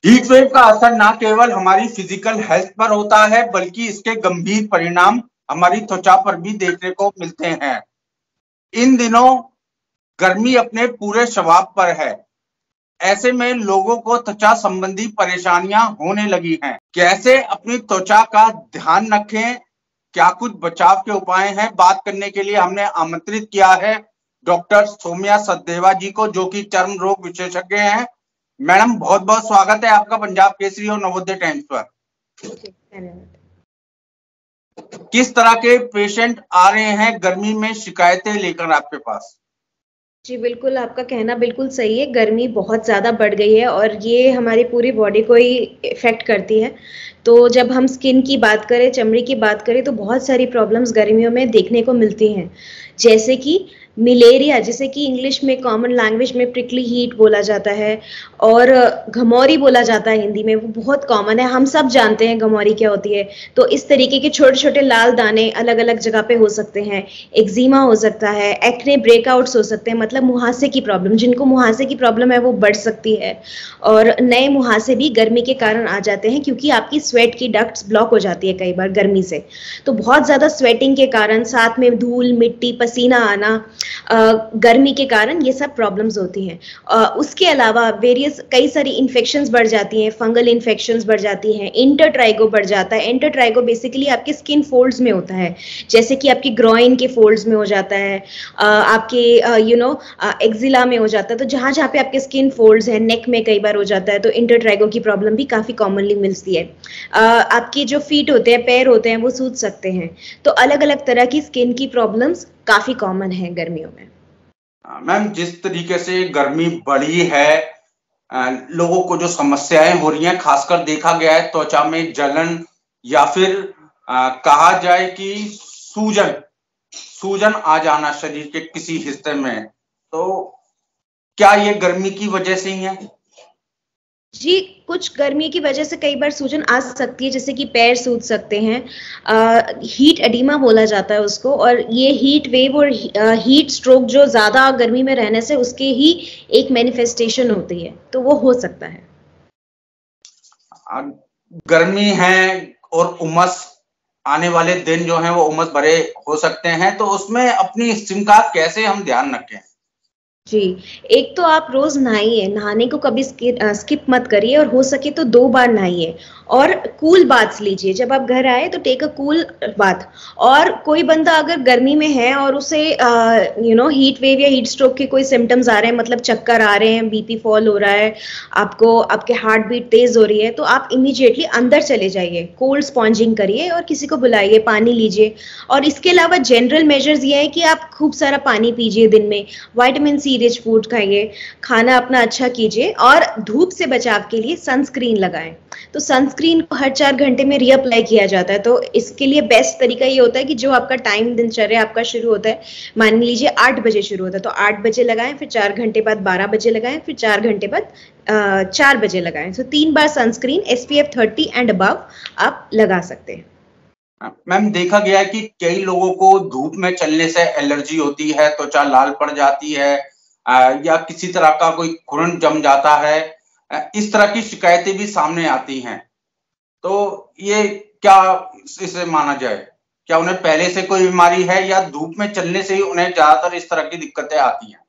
Heat wave का असर न केवल हमारी फिजिकल हेल्थ पर होता है बल्कि इसके गंभीर परिणाम हमारी त्वचा पर भी देखने को मिलते हैं। इन दिनों गर्मी अपने पूरे शबाब पर है। ऐसे में लोगों को त्वचा संबंधी परेशानियां होने लगी हैं। कैसे अपनी त्वचा का ध्यान रखें, क्या कुछ बचाव के उपाय हैं? बात करने के लिए हमने आमंत्रित किया है डॉक्टर सौम्या सचदेवा जी को, जो कि चर्म रोग विशेषज्ञ हैं। मैडम, बहुत बहुत स्वागत है आपका पंजाब केसरी और नवोदय टाइम्स पर। किस तरह के पेशेंट आ रहे हैं गर्मी में शिकायतें लेकर आपके पास? जी बिल्कुल, आपका कहना बिल्कुल सही है। गर्मी बहुत ज़्यादा बढ़ गई है और ये हमारी पूरी बॉडी को ही इफ़ेक्ट करती है। तो जब हम स्किन की बात करें, चमड़ी की बात करें, तो बहुत सारी प्रॉब्लम्स गर्मियों में देखने को मिलती हैं। जैसे कि मलेरिया, जिसे कि इंग्लिश में कॉमन लैंग्वेज में प्रिकली हीट बोला जाता है, और घमौरी बोला जाता है हिंदी में, वो बहुत कॉमन है। हम सब जानते हैं घमौरी क्या होती है। तो इस तरीके के छोटे-छोटे लाल दाने अलग-अलग जगह पे हो सकते हैं। एक्जिमा हो सकता है, एक्ने ब्रेकआउट्स हो सकते हैं, मतलब मुहासे की प्रॉब्लम, जिनको मुहासे की प्रॉब्लम है वो बढ़ सकती है। और नए मुहासे भी गर्मी के कारण आ जाते हैं क्योंकि आपकी स्वेट की डक्ट्स ब्लॉक हो जाती है कई बार गर्मी से। तो बहुत ज़्यादा स्वेटिंग के कारण, साथ में धूल, मिट्टी, पसीना आना, गर्मी के कारण ये सब प्रॉब्लम्स होती हैं। उसके अलावा वेरियस कई सारी इन्फेक्शंस बढ़ जाती हैं, फंगल इन्फेक्शंस बढ़ जाती हैं, इंटरट्राइगो बढ़ जाता है। इंटरट्राइगो बेसिकली आपके स्किन फोल्ड्स में होता है, जैसे कि आपकी ग्रोइन के फोल्ड्स में हो जाता है, आपके एक्जिला में हो जाता है। तो जहाँ जहाँ पे आपके स्किन फोल्ड्स हैं, नेक में कई बार हो जाता है, तो इंटरट्राइगो की प्रॉब्लम भी काफ़ी कॉमनली मिलती है। आपके जो फीट होते हैं, पैर होते हैं, वो सूज सकते हैं। तो अलग अलग तरह की स्किन की प्रॉब्लम्स काफ़ी कॉमन है गर्मियों में। मैम, जिस तरीके से गर्मी बढ़ी है, लोगों को जो समस्याएं हो रही हैं, खासकर देखा गया है त्वचा में जलन या फिर कहा जाए कि सूजन सूजन आ जाना शरीर के किसी हिस्से में। तो क्या ये गर्मी की वजह से ही है? जी, कुछ गर्मी की वजह से कई बार सूजन आ सकती है, जैसे कि पैर सूज सकते हैं। हीट एडिमा बोला जाता है उसको, और ये हीट वेव और हीट स्ट्रोक जो ज़्यादा गर्मी में रहने से उसके ही एक मैनिफेस्टेशन होती है, तो वो हो सकता है। गर्मी है और उमस, आने वाले दिन जो हैं वो उमस भरे हो सकते हैं, तो उसमें अपनी स्किन का कैसे हम ध्यान रखें? जी, एक तो आप रोज़ नहाइए, नहाने को कभी स्किप मत करिए, और हो सके तो 2 बार नहाइए, और कूल बाथ्स लीजिए। जब आप घर आए तो टेक अ कूल बाथ। और कोई बंदा अगर गर्मी में है और उसे हीट वेव या हीट स्ट्रोक के कोई सिम्पटम्स आ रहे हैं, मतलब चक्कर आ रहे हैं, बीपी फॉल हो रहा है, आपको आपके हार्ट बीट तेज़ हो रही है, तो आप इमीडिएटली अंदर चले जाइए, कोल्ड स्पॉन्जिंग करिए और किसी को बुलाइए, पानी लीजिए। और इसके अलावा जनरल मेजर्स ये है कि आप खूब सारा पानी पीजिए दिन में, विटामिन सी रिच फूड खाइए, खाना अपना अच्छा कीजिए, और धूप से बचाव के लिए सनस्क्रीन लगाएं। तो सनस्क्रीन को हर 4 घंटे में रीअप्लाई किया जाता है। तो इसके लिए बेस्ट तरीका ये होता है कि जो आपका टाइम दिनचर्या आपका शुरू होता है, मान लीजिए 8 बजे शुरू होता है, तो 8 बजे लगाएं, फिर 4 घंटे बाद 12 बजे लगाएं, फिर 4 घंटे बाद 4 बजे लगाएं। तो 3 बार सनस्क्रीन SPF 30 एंड अबव आप लगा सकते हैं। मैम, देखा गया है कि कई लोगों को धूप में चलने से एलर्जी होती है, त्वचा लाल पड़ जाती है, या किसी तरह का कोई खुरन जम जाता है। इस तरह की शिकायतें भी सामने आती हैं। तो ये क्या इसे माना जाए? क्या उन्हें पहले से कोई बीमारी है या धूप में चलने से ही उन्हें ज्यादातर इस तरह की दिक्कतें आती हैं?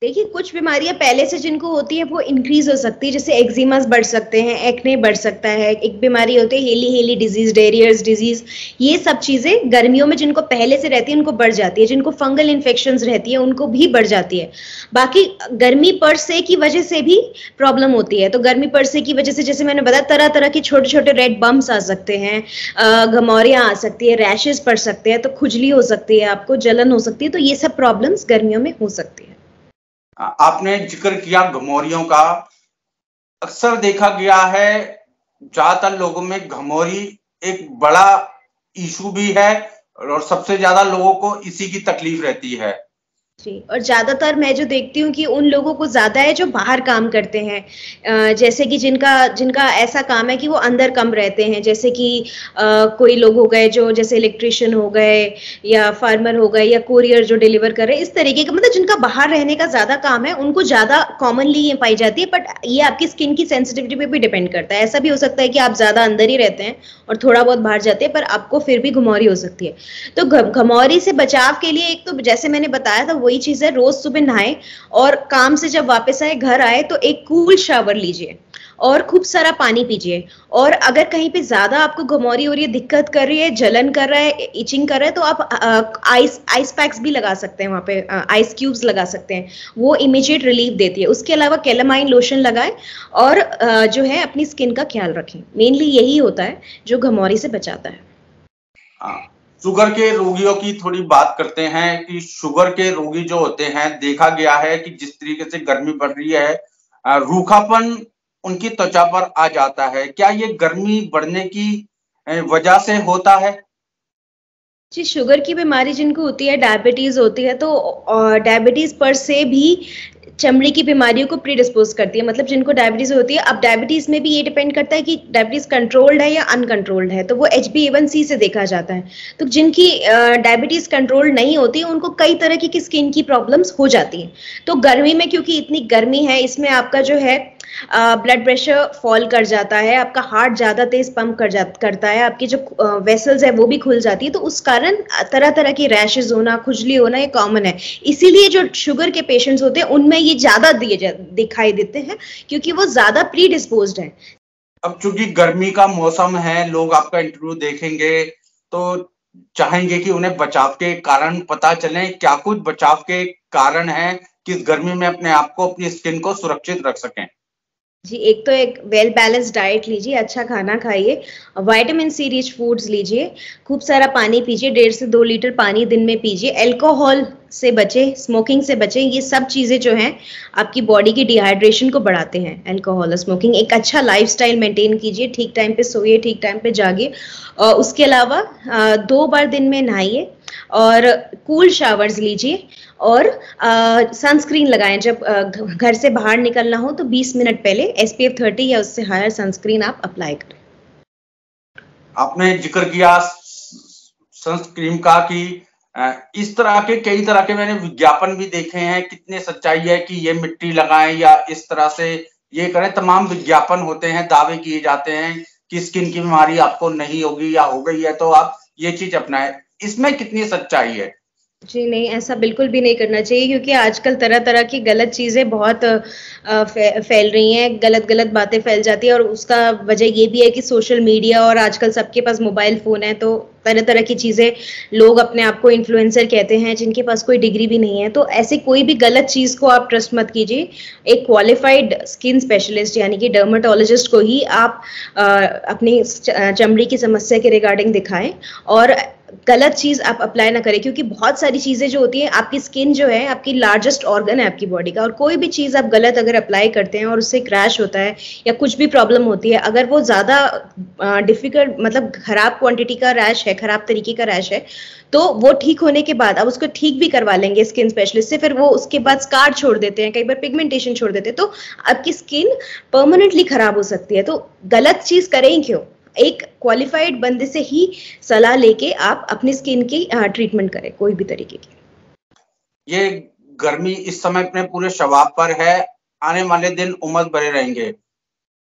देखिए, कुछ बीमारियां पहले से जिनको होती है वो इंक्रीज हो सकती है, जैसे एक्जिमास बढ़ सकते हैं, एक्ने बढ़ सकता है, एक बीमारी होती है हेली हेली डिजीज, डेरियर्स डिजीज। ये सब चीजें गर्मियों में जिनको पहले से रहती है उनको बढ़ जाती है, जिनको फंगल इन्फेक्शंस रहती है उनको भी बढ़ जाती है। बाकी गर्मी पर से की वजह से भी प्रॉब्लम होती है। तो गर्मी पर से की वजह से, जैसे मैंने बताया, तरह तरह के छोटे छोटे रेड बम्स आ सकते हैं, घमौरियां आ सकती है, रैशेज पड़ सकते हैं, तो खुजली हो सकती है, आपको जलन हो सकती है। तो ये सब प्रॉब्लम्स गर्मियों में हो सकती है। आपने जिक्र किया घमौरियों का। अक्सर देखा गया है ज्यादातर लोगों में घमौरी एक बड़ा इशू भी है और सबसे ज्यादा लोगों को इसी की तकलीफ रहती है। जी, और ज़्यादातर मैं जो देखती हूँ कि उन लोगों को ज़्यादा है जो बाहर काम करते हैं। जैसे कि जिनका जिनका ऐसा काम है कि वो अंदर कम रहते हैं, जैसे कि कोई लोग हो गए जो जैसे इलेक्ट्रिशियन हो गए या फार्मर हो गए या कोरियर जो डिलीवर कर रहे हैं, इस तरीके का मतलब जिनका बाहर रहने का ज़्यादा काम है, उनको ज़्यादा कॉमनली ये पाई जाती है। बट ये आपकी स्किन की सेंसिटिविटी पे भी डिपेंड करता है। ऐसा भी हो सकता है कि आप ज़्यादा अंदर ही रहते हैं और थोड़ा बहुत बाहर जाते हैं, पर आपको फिर भी घुमौरी हो सकती है। तो घमौरी से बचाव के लिए एक तो जैसे मैंने बताया था वही चीज है, रोज सुबह नहाए और काम से जब वापस आए घर आए तो एक कूल शावर लीजिए और खूब सारा पानी पीजिए। और अगर कहीं पे ज्यादा आपको घमौरी हो रही है, दिक्कत कर रही है, जलन कर रहा है, इचिंग कर रहा है, तो आप आइस आइस पैक्स भी लगा सकते हैं, वहां पे आइस क्यूब्स लगा सकते हैं, वो इमीडिएट रिलीफ देती है। उसके अलावा कैलामाइन लोशन लगाएं और जो है अपनी स्किन का ख्याल रखें। मेनली यही होता है जो घमौरी से बचाता है। हाँ, शुगर के रोगियों की थोड़ी बात करते हैं कि शुगर के रोगी जो होते हैं, देखा गया है कि जिस तरीके से गर्मी बढ़ रही है, रूखापन उनकी त्वचा पर आ जाता है। क्या ये गर्मी बढ़ने की वजह से होता है? जी, शुगर की बीमारी जिनको होती है, डायबिटीज होती है, तो डायबिटीज पर से भी चमड़ी की बीमारियों को प्रीडिस्पोज करती है। मतलब जिनको डायबिटीज होती है, अब डायबिटीज में भी ये डिपेंड करता है कि डायबिटीज कंट्रोल्ड है या अनकंट्रोल्ड है, तो वो HbA1c से देखा जाता है। तो जिनकी डायबिटीज कंट्रोल्ड नहीं होती उनको कई तरह की स्किन की प्रॉब्लम्स हो जाती हैं। तो गर्मी में क्योंकि इतनी गर्मी है, इसमें आपका जो है ब्लड प्रेशर फॉल कर जाता है, आपका हार्ट ज्यादा तेज पंप करता है, आपकी जो वेसल्स है वो भी खुल जाती है। तो उस कारण तरह तरह की रैशेज होना, खुजली होना ये कॉमन है। इसीलिए जो शुगर के पेशेंट्स होते हैं उनमें ये ज्यादा दिखाई देते हैं, क्योंकि वो ज्यादा प्री डिस्पोज्ड है। अब चूंकि गर्मी का मौसम है, लोग आपका इंटरव्यू देखेंगे तो चाहेंगे कि उन्हें बचाव के कारण पता चले। क्या कुछ बचाव के कारण है कि इस गर्मी में अपने आप को, अपनी स्किन को सुरक्षित रख सकें? जी, एक तो एक वेल बैलेंस्ड डाइट लीजिए, अच्छा खाना खाइए, विटामिन सी रिच फूड्स लीजिए, खूब सारा पानी पीजिए, 1.5 से 2 लीटर पानी दिन में पीजिए, अल्कोहल से बचें, स्मोकिंग से बचें। ये सब चीज़ें जो हैं आपकी बॉडी की डिहाइड्रेशन को बढ़ाते हैं, अल्कोहल और स्मोकिंग। एक अच्छा लाइफस्टाइल मेंटेन कीजिए, ठीक टाइम पे सोइए, ठीक टाइम पे जागिए। और उसके अलावा 2 बार दिन में नहाइए और कूल शावर्स लीजिए और सनस्क्रीन लगाएं। जब घर से बाहर निकलना हो तो 20 मिनट पहले SPF 30 या उससे हायर सनस्क्रीन आप अप्लाई करें। आपने जिक्र किया सनस्क्रीन का कि इस तरह के कई तरह के मैंने विज्ञापन भी देखे हैं। कितने सच्चाई है कि ये मिट्टी लगाएं या इस तरह से ये करें, तमाम विज्ञापन होते हैं, दावे किए जाते हैं कि स्किन की बीमारी आपको नहीं होगी या हो गई है तो आप ये चीज अपनाएं। इसमें कितनी सच्चाई है? जी नहीं, ऐसा बिल्कुल भी नहीं करना चाहिए, क्योंकि आजकल तरह-तरह की गलत चीज़ें बहुत फैल रही हैं, गलत-गलत बातें फैल जाती हैं। और उसका वजह ये भी है कि सोशल मीडिया और आजकल सबके पास मोबाइल फ़ोन है, तो तरह-तरह की चीज़ें, लोग अपने आप को इन्फ्लुएंसर कहते हैं जिनके पास कोई डिग्री भी नहीं है। तो ऐसी कोई भी गलत चीज़ को आप ट्रस्ट मत कीजिए। एक क्वालिफाइड स्किन स्पेशलिस्ट यानी कि डर्मेटोलॉजिस्ट को ही आप अपनी चमड़ी की समस्या के रिगार्डिंग दिखाएँ और गलत चीज आप अप्लाई ना करें। क्योंकि बहुत सारी चीजें जो होती हैं, आपकी स्किन जो है आपकी लार्जेस्ट ऑर्गन है आपकी बॉडी का, और कोई भी चीज आप गलत अगर अप्लाई करते हैं और उससे क्रैश होता है या कुछ भी प्रॉब्लम होती है, अगर वो ज्यादा डिफिकल्ट मतलब खराब क्वांटिटी का रैश है, खराब तरीके का रैश है, तो वो ठीक होने के बाद आप उसको ठीक भी करवा लेंगे स्किन स्पेशलिस्ट से, फिर वो उसके बाद स्कार छोड़ देते हैं, कई बार पिगमेंटेशन छोड़ देते हैं, तो आपकी स्किन परमानेंटली खराब हो सकती है। तो गलत चीज करें क्यों? एक क्वालिफाइड बंदे से ही सलाह लेके आप अपनी स्किन की ट्रीटमेंट करें, कोई भी तरीके की। ये गर्मी इस समय अपने पूरे शबाब पर है, आने वाले दिन उमस भरे रहेंगे,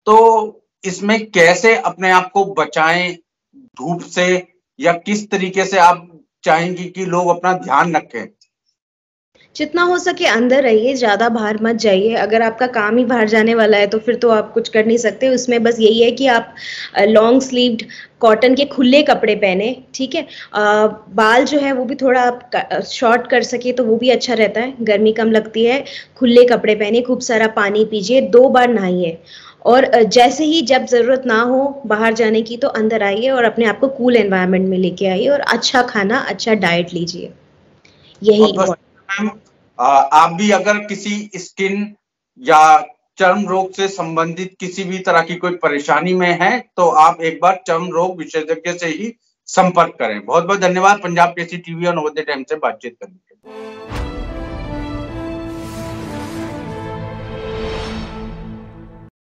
तो इसमें कैसे अपने आप को बचाएं धूप से, या किस तरीके से आप चाहेंगी कि लोग अपना ध्यान रखें? जितना हो सके अंदर रहिए, ज्यादा बाहर मत जाइए। अगर आपका काम ही बाहर जाने वाला है तो फिर तो आप कुछ कर नहीं सकते। उसमें बस यही है कि आप लॉन्ग स्लीव्ड कॉटन के खुले कपड़े पहने, ठीक है। बाल जो है वो भी थोड़ा आप शॉर्ट कर सके तो वो भी अच्छा रहता है, गर्मी कम लगती है। खुले कपड़े पहने, खूब सारा पानी पीजिए, 2 बार नहाइए, और जैसे ही जब जरूरत ना हो बाहर जाने की तो अंदर आइए और अपने आप को कूल एनवायरनमेंट में लेके आइए और अच्छा खाना, अच्छा डाइट लीजिए। यही मैम, आप भी अगर किसी स्किन या चर्म रोग से संबंधित किसी भी तरह की कोई परेशानी में है तो आप एक बार चर्म रोग विशेषज्ञ से ही संपर्क करें। बहुत बहुत धन्यवाद पंजाब केसरी टीवी और नवोदय टाइम्स से बातचीत करने के लिए।